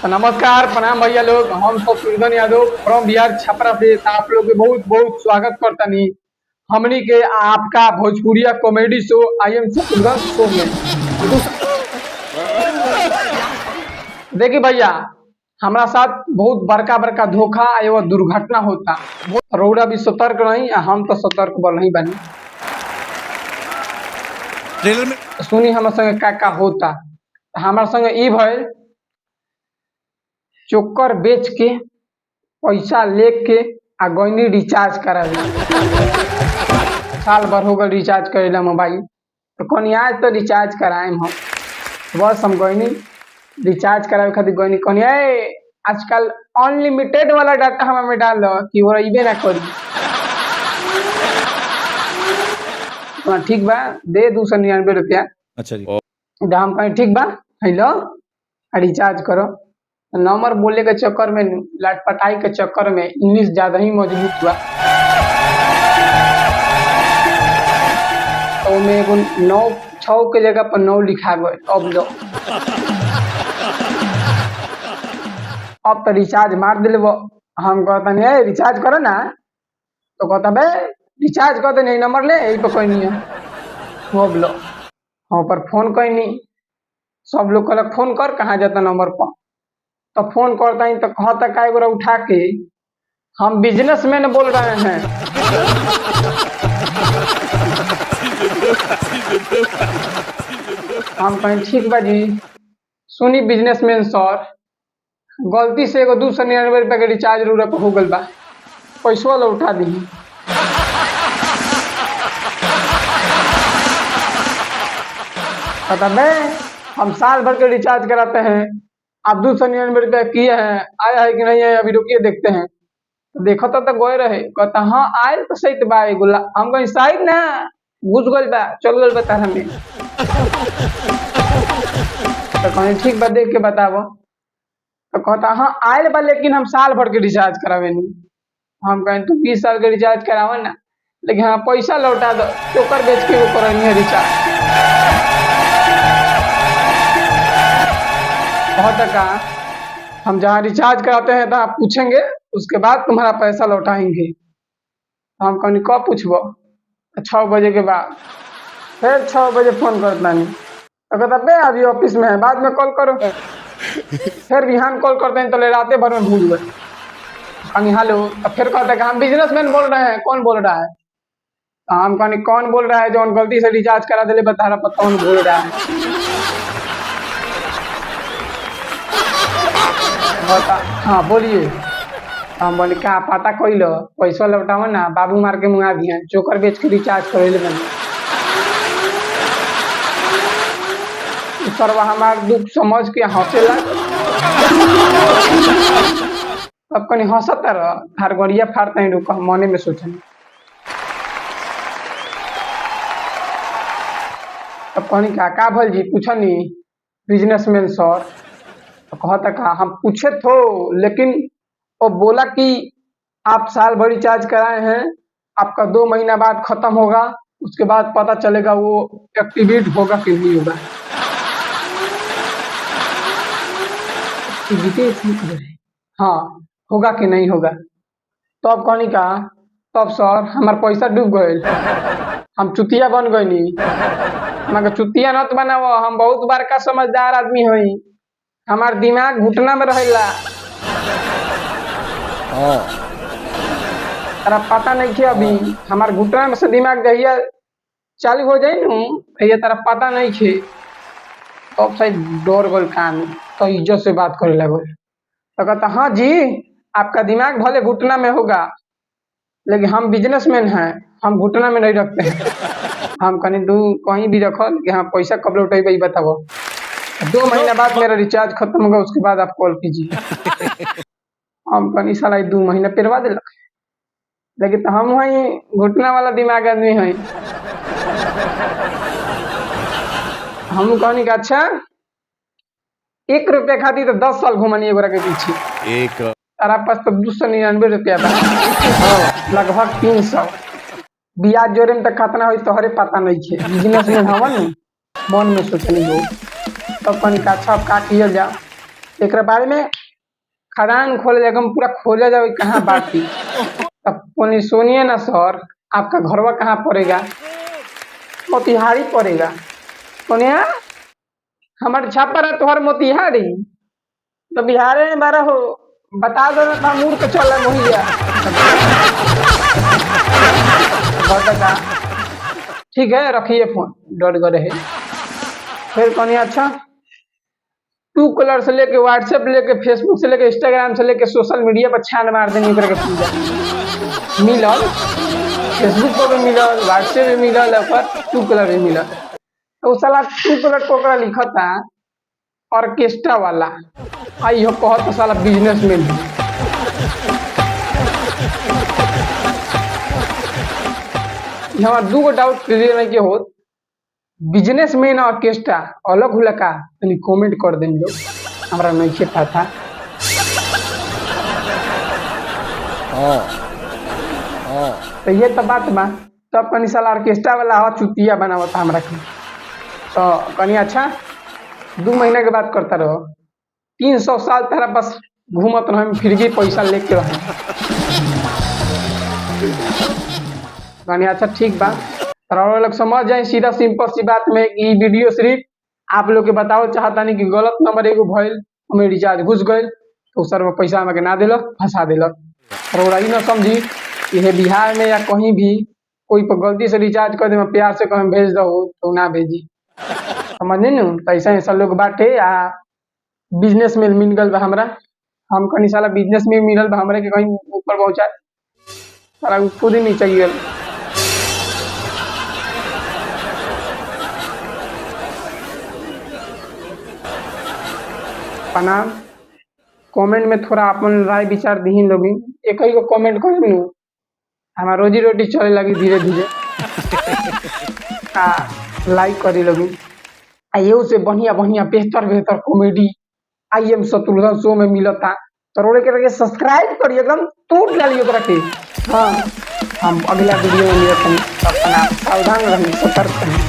तो नमस्कार प्रणाम भैया लोग, हम सब सुरधन यादव फ्रॉम बिहार छपरा से आप लोग के बहुत बहुत स्वागत करता नहीं हमनी के आपका Bhojpuriya comedy show I am Surdhan show में। देखिए भैया, हमारा साथ बहुत बड़का बड़का धोखा एवं दुर्घटना होता। रौड़ा भी सतर्क नहीं, हम तो सतर्क बन नहीं बनी। सुनी हमारे संगे का होता। हमारे संगे ई भइल, चोकर बेच के पैसा लेके आ गईनी रिचार्ज करावे। साल भर हो गए रिचार्ज करेला मोबाइल, तो कौन आज तो रिचार्ज कराएम हम। बस हम गईनी रिचार्ज करावे खातिर गईनी, कौन आजकल अनलिमिटेड वाला डाटा हमें डाल कि वो रही ना करी। तो ठीक बा, दे 299 रुपया। अच्छा जी। हम कहीं ठीक बा, हेलो रिचार्ज करो। नंबर बोलने के चक्कर में, लटपटाई के चक्कर में इंग्लिश ज्यादा ही मजबूत हुआ। तो मैं 9 के जगह पर 9 लिखा गए। अब तो रिचार्ज मार दिले वो। हम कहता नहीं रिचार्ज करो ना, तो कहता बे रिचार्ज कर दे, नहीं नंबर ले यही पर कोई नहीं है। वो बोलो हाँ पर फोन कोई नहीं, सब लोग कहलक फोन कर, कहाँ जाता नंबर पर। तो फोन करता ही तो कहता का एगो उठा के, हम बिजनेसमैन बोल रहे हैं। हम कहें ठीक बा जी, सुनी बिजनेसमैन सर, गलती से एगो 299 रुपया के रिचार्ज जरूरत हो गल बा, पैसवा लौटा दी। पता नहीं, हम साल भर के रिचार्ज कराते हैं, आप 299 रुपया किए हैं, आया है कि नहीं है अभी रुकिए देखते हैं। तो देखो तो गए रहे, कहता हाँ आयल तो सही बा गुला। हम कहीं शायद ना घुस गल बा, चल गल बता हमें। तो कहीं ठीक बा देख के बताबो। तो कहता हाँ आयल बा, लेकिन हम साल भर के रिचार्ज करावे नहीं। हम कहें तू 20 साल के रिचार्ज करावा ना, लेकिन हाँ पैसा लौटा दो, चोकर बेच के वो करनी है रिचार्ज। बहुत टका हम जहाँ रिचार्ज कराते हैं तो आप पूछेंगे, उसके बाद तुम्हारा पैसा लौटाएंगे। हम कहीं कब पूछबो? 6 बजे के बाद। फिर 6 बजे फोन करता नहीं, तो कहता बे अभी ऑफिस में है, बाद में कॉल करो। फिर बिहान कॉल करते हैं तो ले रातें भर में भूल गए। कहीं हेलो, तो फिर कहता है हम बिजनेसमैन बोल रहे हैं, कौन बोल रहा है? तो हम कहीं कौन बोल रहा है जो गलती से रिचार्ज करा दे, बता रहा पता कौन बोल रहा है। हाँ बोलिए। हम बोले क्या पता कोई लो, पैसा लौटाओ ना, बाबू मार के मुँगा दिया, चोकर बेच के रिचार्ज कर ले मैंने। सरवा हमार दुख समझ के हंसे लग। अब कहीं हंसता रह, हर गड़िया फाड़ते हैं, रुका मने में सोचे। अब कहनी का भल जी पूछनी बिजनेसमैन सर। तो कहता का हम पूछे तो, लेकिन वो बोला कि आप साल भर रिचार्ज कराए हैं, आपका 2 महीना बाद खत्म होगा, उसके बाद पता चलेगा वो एक्टिवेट होगा कि नहीं होगा। हाँ होगा कि नहीं होगा। तो अब कहनी का तब सर हमार पैसा डूब गए, हम चुतिया बन गए नी। मगर चुतिया न तो बनाओ, हम बहुत बड़का समझदार आदमी हई, हमार दिमाग घुटना में रहेला। अरे पता नहीं कि अभी हमार घुटना में से दिमाग दहिया चालू हो जाए नू, ये तरह पता नहीं खे। तो अब शायद डर गल कान, तो इज्जत से बात करे लगल। तो कहता हाँ जी आपका दिमाग भले घुटना में होगा, लेकिन हम बिजनेसमैन हैं, हम घुटना में नहीं रखते हैं। हम कहीं तू कहीं भी रखो कि हाँ पैसा कब लौटेगा बताओ। 2 महीना बाद मेरा रिचार्ज खत्म होगा, उसके बाद आप कॉल कीजिए। हम कहीं साला 2 महीना पेरवा दिलक, लेकिन तो हम वही घुटना वाला दिमाग आदमी है। हम कहनी का अच्छा 1 रुपया खाती तो 10 साल घुमनी एगोरा के पीछे। तारा पास तो 299 रुपया था, लगभग 300। ब्याज जोड़े में तो खतना हो तोहरे पता नहीं है। बिजनेसमैन हवन मन में सोचनी हो। तब कहीं का अच्छा का किया जा, एक बारे में खदान खोले जाएगा, हम पूरा खोजा जाए कहाँ बाटी। तब सुनिए ना सर, आपका घरवा कहाँ पड़ेगा? मोतिहारी पड़ेगा। सोनिया हमारे छापर है तोहर मोतिहारी, तो बिहार में बारा हो, बता दो ना मूड के चल मोहिया। ठीक है रखिए फोन, डर गए है। फिर कहनी अच्छा टू कलर से लेके व्हाट्सएप लेके फेसबुक से लेके इंस्टाग्राम से लेके सोशल मीडिया पर छान मार देनी के पूजा मिलल, फेसबुक पर भी मिलल, व्हाट्सएप भी मिलल, टू कलर भी मिलल। तो साला टू कलर को लिखा था ऑर्केस्ट्रा वाला, आई हो कहत तो साला बिजनेसमैन। हमारा दूगो डाउट क्लियर नहीं के हो, बिजनेसमैन ऑर्केस्ट्रा अलग होला का? तनी कमेंट कर दें लोग, हमारा नहीं पता। तो ये तो बात बा, तब कनी साला ऑर्केस्ट्रा वाला हो चुतिया बनावता हमरा के। तो कनी अच्छा 2 महीना के बात करता रहो, 300 साल तारा बस घूमत रह, फिर भी पैसा लेके रह। कनी अच्छा ठीक बा, और लोग समझ जाए सीधा सिंपल सी बात में कि वीडियो सिर्फ आप लोग के बताओ चाहता नहीं कि गलत नंबर एगो भइल, हमें रिचार्ज घुस गए तो सर वो पैसा हमें ना दिल, फंसा दिल। और ना समझी कि बिहार में या कहीं भी कोई पर गलती से रिचार्ज कर दे, प्यार से कहीं भेज दो तो ना भेजी, समझे न? तो ऐसा ऐसा लोग बाटे। आ बिजनेस में मिल गल बा हमरा, हम कहीं साला बिजनेस में मिलल बा हमरा के कहीं ऊपर पहुंचाए, साला खुद ही नहीं चाहिए। प्रणाम। कमेंट में थोड़ा अपन राय विचार दी लोग, एक ही को कमेंट कर लू, हमारा रोजी रोटी चले लगी धीरे धीरे। लाइक करी लोग, ये से बढ़िया बढ़िया बेहतर बेहतर comedy I am Shatrughan show में मिलता, तो रोड़े के सब्सक्राइब करिए, एकदम टूट डालिए के। हाँ हम अगला वीडियो में मिलते हैं, अपना सावधान रहिए, सतर्क रहिए।